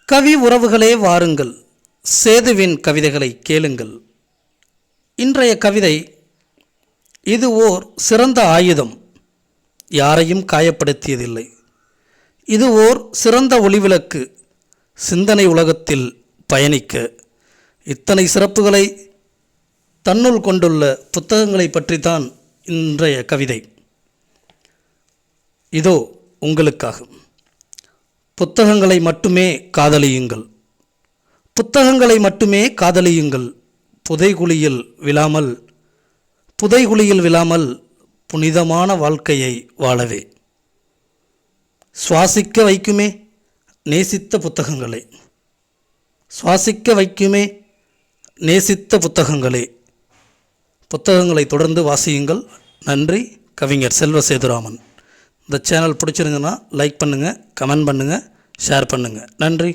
கவி உறவுகளே வாருங்கள், சேதுவின் கவிதைகளை கேளுங்கள். இன்றைய கவிதை, இது ஓர் சிறந்த ஆயுதம், யாரையும் காயப்படுத்தியதில்லை. இது ஓர் சிறந்த ஒளிவிளக்கு, சிந்தனை உலகத்தில் பயணிக்க. இத்தனை சிறப்புகளை தன்னுள் கொண்டுள்ள புத்தகங்களை பற்றித்தான் இன்றைய கவிதை. இதோ உங்களுக்காக. புத்தகங்களை மட்டுமே காதலியுங்கள், புத்தகங்களை மட்டுமே காதலியுங்கள். புதைகுழியில் விழாமல் புனிதமான வாழ்க்கையை வாழவே. சுவாசிக்க வைக்குமே நேசித்த புத்தகங்களே, சுவாசிக்க வைக்குமே நேசித்த புத்தகங்களே. புத்தகங்களை தொடர்ந்து வாசியுங்கள். நன்றி. கவிஞர் செல்வ சேதுராமன். இந்த சேனல் பிடிச்சிருங்கன்னா லைக் பண்ணுங்கள், கமெண்ட் பண்ணுங்கள், ஷேர் பண்ணுங்கள். நன்றி.